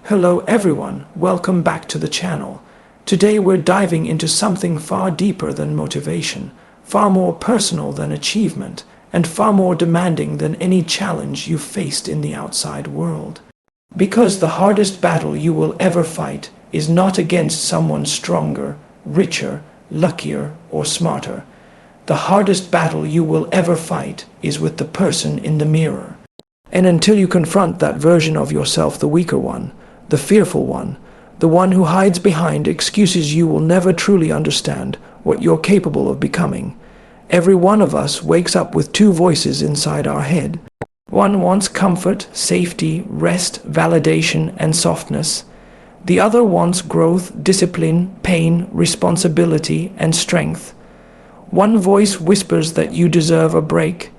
Hello everyone, welcome back to the channel. Today we're diving into something far deeper than motivation, far more personal than achievement, and far more demanding than any challenge you've faced in the outside world. Because the hardest battle you will ever fight is not against someone stronger, richer, luckier, or smarter. The hardest battle you will ever fight is with the person in the mirror. And until you confront that version of yourself, the weaker one, the fearful one, the one who hides behind excuses, you will never truly understand what you're capable of becoming. Every one of us wakes up with two voices inside our head. One wants comfort, safety, rest, validation, and softness. The other wants growth, discipline, pain, responsibility, and strength. One voice whispers that you deserve a break.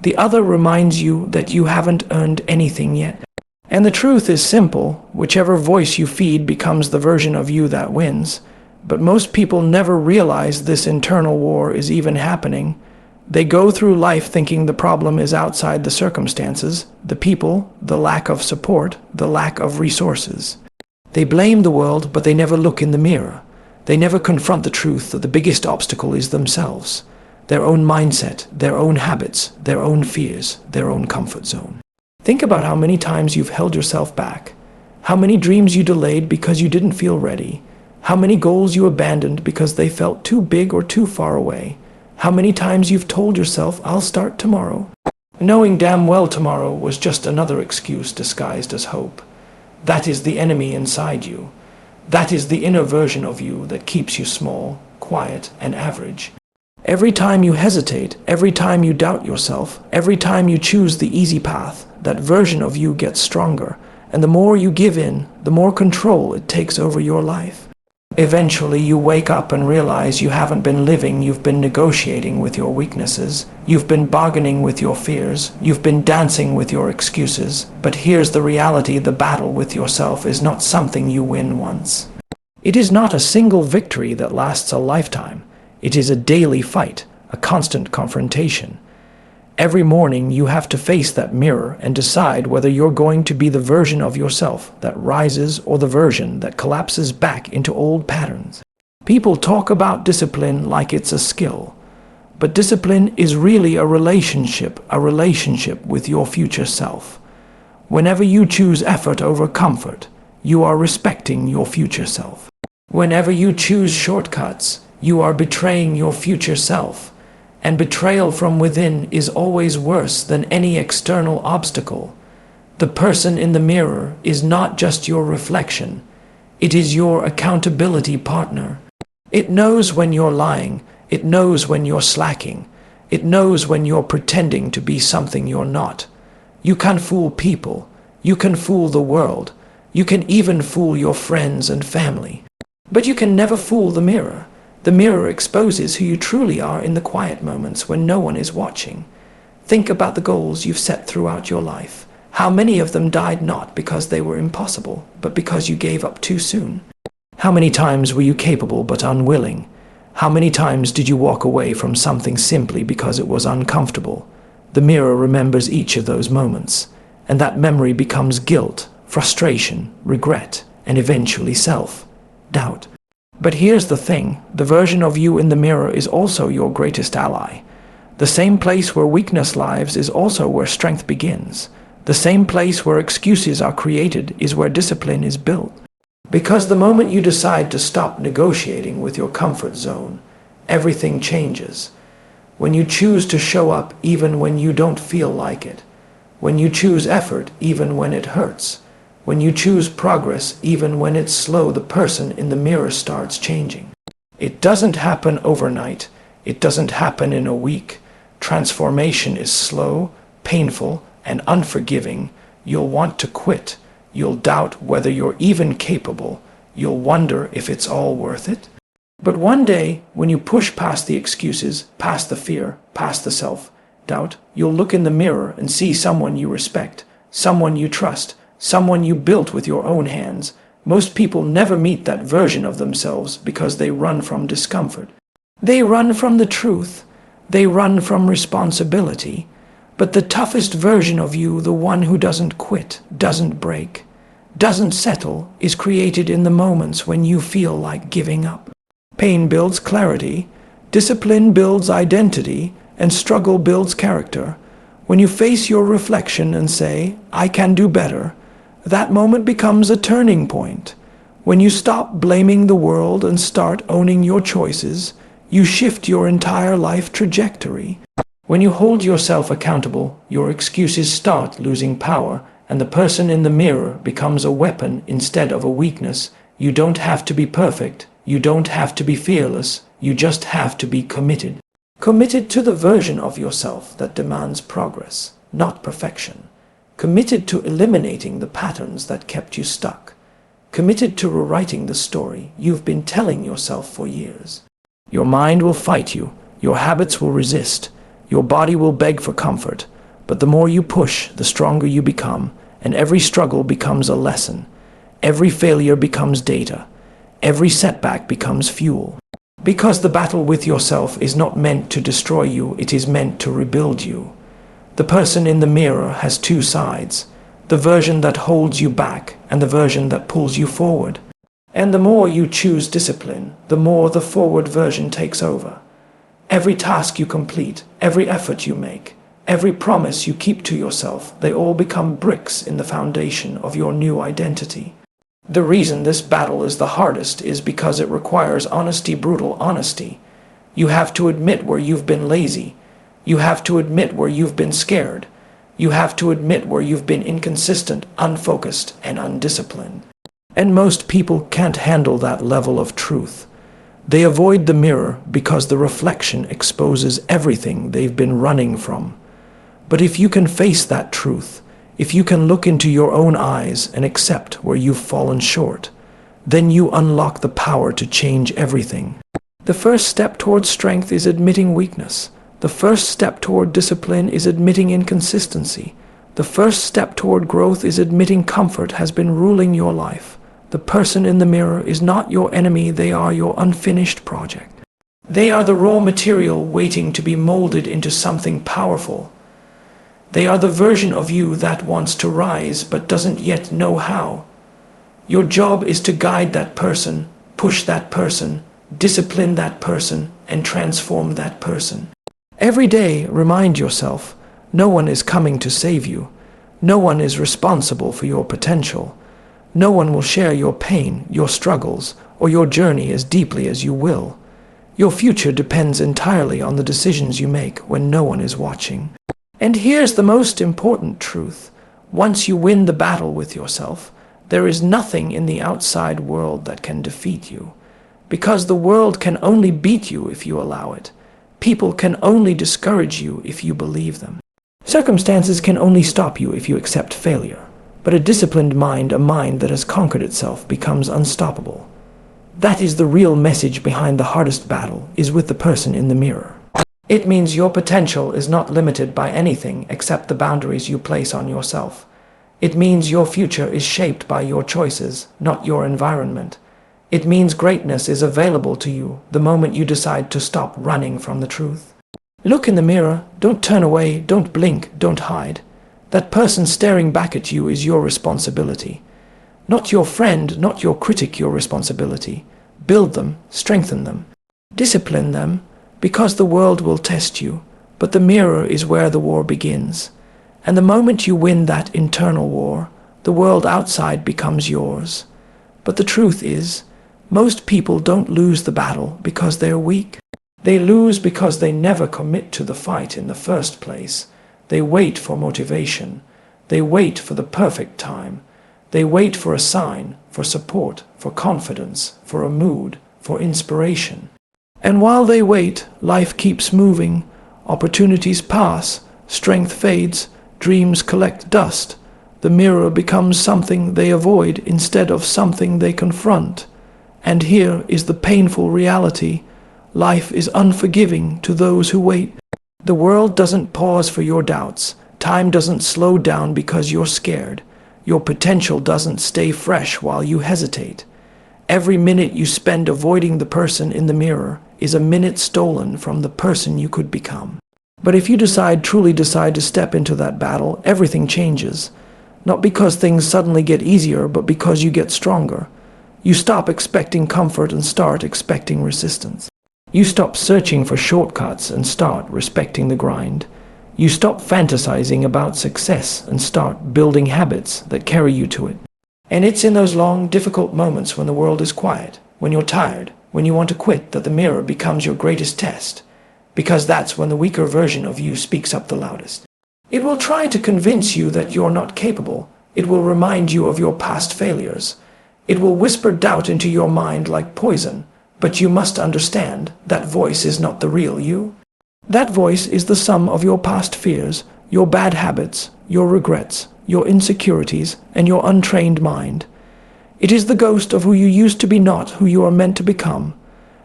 The other reminds you that you haven't earned anything yet. And the truth is simple: whichever voice you feed becomes the version of you that wins. But most people never realize this internal war is even happening. They go through life thinking the problem is outside the circumstances, the people, the lack of support, the lack of resources. They blame the world, but they never look in the mirror. They never confront the truth that the biggest obstacle is themselves, their own mindset, their own habits, their own fears, their own comfort zone. Think about how many times you've held yourself back, how many dreams you delayed because you didn't feel ready, how many goals you abandoned because they felt too big or too far away, how many times you've told yourself, "I'll start tomorrow," knowing damn well tomorrow was just another excuse disguised as hope. That is the enemy inside you. That is the inner version of you that keeps you small, quiet, and average. Every time you hesitate, every time you doubt yourself, every time you choose the easy path, that version of you gets stronger, and the more you give in, the more control it takes over your life. Eventually you wake up and realize you haven't been living, you've been negotiating with your weaknesses, you've been bargaining with your fears, you've been dancing with your excuses. But here's the reality: the battle with yourself is not something you win once. It is not a single victory that lasts a lifetime. It is a daily fight, a constant confrontation. Every morning you have to face that mirror and decide whether you're going to be the version of yourself that rises or the version that collapses back into old patterns. People talk about discipline like it's a skill, but discipline is really a relationship with your future self. Whenever you choose effort over comfort, you are respecting your future self. Whenever you choose shortcuts, you are betraying your future self. And betrayal from within is always worse than any external obstacle. The person in the mirror is not just your reflection. It is your accountability partner. It knows when you're lying. It knows when you're slacking. It knows when you're pretending to be something you're not. You can fool people. You can fool the world. You can even fool your friends and family. But you can never fool the mirror. The mirror exposes who you truly are in the quiet moments when no one is watching. Think about the goals you've set throughout your life. How many of them died not because they were impossible, but because you gave up too soon? How many times were you capable but unwilling? How many times did you walk away from something simply because it was uncomfortable? The mirror remembers each of those moments, and that memory becomes guilt, frustration, regret, and eventually self-doubt. But here's the thing: the version of you in the mirror is also your greatest ally. The same place where weakness lives is also where strength begins. The same place where excuses are created is where discipline is built. Because the moment you decide to stop negotiating with your comfort zone, everything changes. When you choose to show up even when you don't feel like it. When you choose effort even when it hurts. When you choose progress, even when it's slow, the person in the mirror starts changing. It doesn't happen overnight. It doesn't happen in a week. Transformation is slow, painful, and unforgiving. You'll want to quit. You'll doubt whether you're even capable. You'll wonder if it's all worth it. But one day, when you push past the excuses, past the fear, past the self-doubt, you'll look in the mirror and see someone you respect, someone you trust, someone you built with your own hands. Most people never meet that version of themselves because they run from discomfort. They run from the truth. They run from responsibility. But the toughest version of you, the one who doesn't quit, doesn't break, doesn't settle is created in the moments when you feel like giving up. Pain builds clarity, discipline builds identity, and struggle builds character. When you face your reflection and say, "I can do better," that moment becomes a turning point. When you stop blaming the world and start owning your choices, you shift your entire life trajectory. When you hold yourself accountable, your excuses start losing power, and the person in the mirror becomes a weapon instead of a weakness. You don't have to be perfect. You don't have to be fearless. You just have to be committed. Committed to the version of yourself that demands progress, not perfection. Committed to eliminating the patterns that kept you stuck. Committed to rewriting the story you've been telling yourself for years. Your mind will fight you. Your habits will resist. Your body will beg for comfort. But the more you push, the stronger you become, and every struggle becomes a lesson. Every failure becomes data. Every setback becomes fuel. Because the battle with yourself is not meant to destroy you, it is meant to rebuild you. The person in the mirror has two sides, the version that holds you back and the version that pulls you forward. And the more you choose discipline, the more the forward version takes over. Every task you complete, every effort you make, every promise you keep to yourself, they all become bricks in the foundation of your new identity. The reason this battle is the hardest is because it requires honesty, brutal honesty. You have to admit where you've been lazy. You have to admit where you've been scared. You have to admit where you've been inconsistent, unfocused, and undisciplined. And most people can't handle that level of truth. They avoid the mirror because the reflection exposes everything they've been running from. But if you can face that truth, if you can look into your own eyes and accept where you've fallen short, then you unlock the power to change everything. The first step toward strength is admitting weakness. The first step toward discipline is admitting inconsistency. The first step toward growth is admitting comfort has been ruling your life. The person in the mirror is not your enemy, they are your unfinished project. They are the raw material waiting to be molded into something powerful. They are the version of you that wants to rise but doesn't yet know how. Your job is to guide that person, push that person, discipline that person, and transform that person. Every day, remind yourself, no one is coming to save you. No one is responsible for your potential. No one will share your pain, your struggles, or your journey as deeply as you will. Your future depends entirely on the decisions you make when no one is watching. And here's the most important truth. Once you win the battle with yourself, there is nothing in the outside world that can defeat you. Because the world can only beat you if you allow it. People can only discourage you if you believe them. Circumstances can only stop you if you accept failure. But a disciplined mind, a mind that has conquered itself, becomes unstoppable. That is the real message behind the hardest battle, is with the person in the mirror. It means your potential is not limited by anything except the boundaries you place on yourself. It means your future is shaped by your choices, not your environment. It means greatness is available to you the moment you decide to stop running from the truth. Look in the mirror, don't turn away, don't blink, don't hide. That person staring back at you is your responsibility. Not your friend, not your critic, your responsibility. Build them, strengthen them, discipline them, because the world will test you, but the mirror is where the war begins. And the moment you win that internal war, the world outside becomes yours. But the truth is, most people don't lose the battle because they're weak. They lose because they never commit to the fight in the first place. They wait for motivation. They wait for the perfect time. They wait for a sign, for support, for confidence, for a mood, for inspiration. And while they wait, life keeps moving. Opportunities pass, strength fades, dreams collect dust. The mirror becomes something they avoid instead of something they confront. And here is the painful reality. Life is unforgiving to those who wait. The world doesn't pause for your doubts. Time doesn't slow down because you're scared. Your potential doesn't stay fresh while you hesitate. Every minute you spend avoiding the person in the mirror is a minute stolen from the person you could become. But if you truly decide to step into that battle, everything changes. Not because things suddenly get easier, but because you get stronger. You stop expecting comfort and start expecting resistance. You stop searching for shortcuts and start respecting the grind. You stop fantasizing about success and start building habits that carry you to it. And it's in those long, difficult moments when the world is quiet, when you're tired, when you want to quit, that the mirror becomes your greatest test. Because that's when the weaker version of you speaks up the loudest. It will try to convince you that you're not capable. It will remind you of your past failures. It will whisper doubt into your mind like poison. But you must understand that voice is not the real you. That voice is the sum of your past fears, your bad habits, your regrets, your insecurities, and your untrained mind. It is the ghost of who you used to be, not who you are meant to become.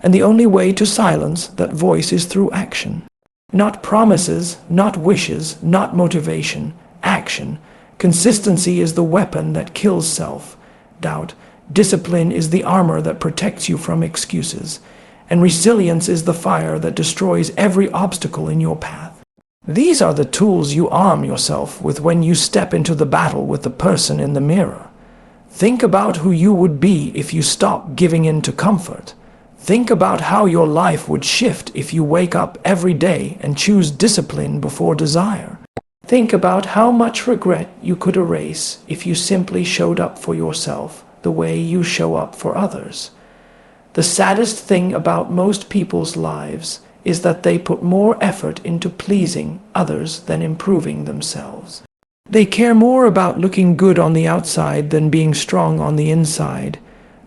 And the only way to silence that voice is through action. Not promises, not wishes, not motivation, action. Consistency is the weapon that kills self-doubt. Discipline is the armor that protects you from excuses. And resilience is the fire that destroys every obstacle in your path. These are the tools you arm yourself with when you step into the battle with the person in the mirror. Think about who you would be if you stopped giving in to comfort. Think about how your life would shift if you wake up every day and choose discipline before desire. Think about how much regret you could erase if you simply showed up for yourself the way you show up for others. The saddest thing about most people's lives is that they put more effort into pleasing others than improving themselves. They care more about looking good on the outside than being strong on the inside.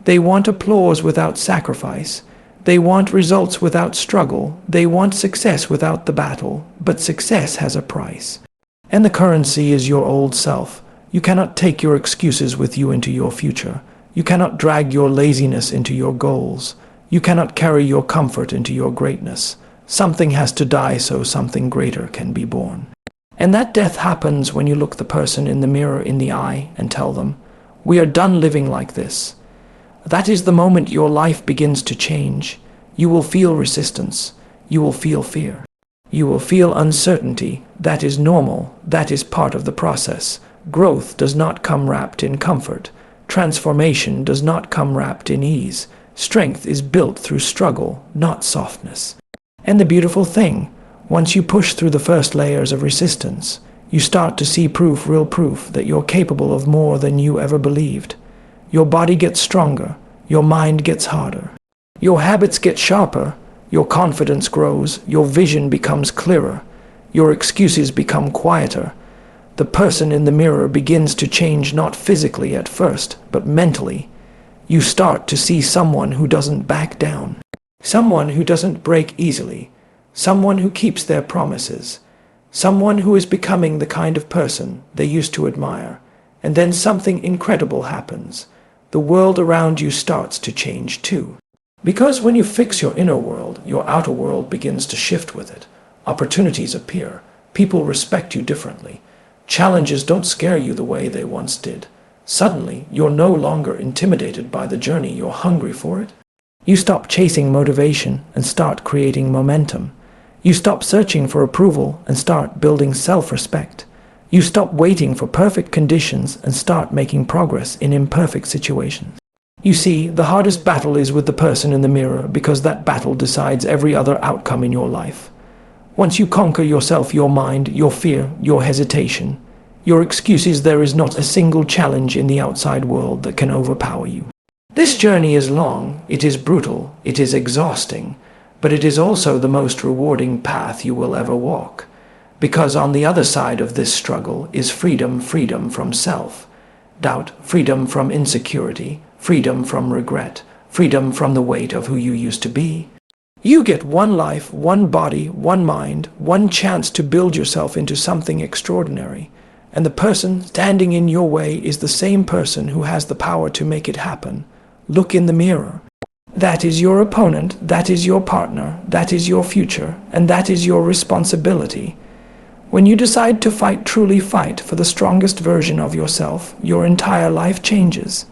They want applause without sacrifice. They want results without struggle. They want success without the battle. But success has a price. And the currency is your old self. You cannot take your excuses with you into your future. You cannot drag your laziness into your goals. You cannot carry your comfort into your greatness. Something has to die so something greater can be born. And that death happens when you look the person in the mirror in the eye and tell them, "We are done living like this." That is the moment your life begins to change. You will feel resistance. You will feel fear. You will feel uncertainty. That is normal. That is part of the process. Growth does not come wrapped in comfort. Transformation does not come wrapped in ease. Strength is built through struggle, not softness. And the beautiful thing, once you push through the first layers of resistance, you start to see proof, real proof, that you're capable of more than you ever believed. Your body gets stronger. Your mind gets harder. Your habits get sharper. Your confidence grows. Your vision becomes clearer. Your excuses become quieter. The person in the mirror begins to change, not physically at first, but mentally. You start to see someone who doesn't back down. Someone who doesn't break easily. Someone who keeps their promises. Someone who is becoming the kind of person they used to admire. And then something incredible happens. The world around you starts to change too. Because when you fix your inner world, your outer world begins to shift with it. Opportunities appear. People respect you differently. Challenges don't scare you the way they once did. Suddenly, you're no longer intimidated by the journey, you're hungry for it. You stop chasing motivation and start creating momentum. You stop searching for approval and start building self-respect. You stop waiting for perfect conditions and start making progress in imperfect situations. You see, the hardest battle is with the person in the mirror because that battle decides every other outcome in your life. Once you conquer yourself, your mind, your fear, your hesitation, your excuses, there is not a single challenge in the outside world that can overpower you. This journey is long, it is brutal, it is exhausting, but it is also the most rewarding path you will ever walk. Because on the other side of this struggle is freedom, freedom from self-doubt, freedom from insecurity, freedom from regret, freedom from the weight of who you used to be. You get one life, one body, one mind, one chance to build yourself into something extraordinary. And the person standing in your way is the same person who has the power to make it happen. Look in the mirror. That is your opponent, that is your partner, that is your future, and that is your responsibility. When you decide to fight, truly fight for the strongest version of yourself, your entire life changes.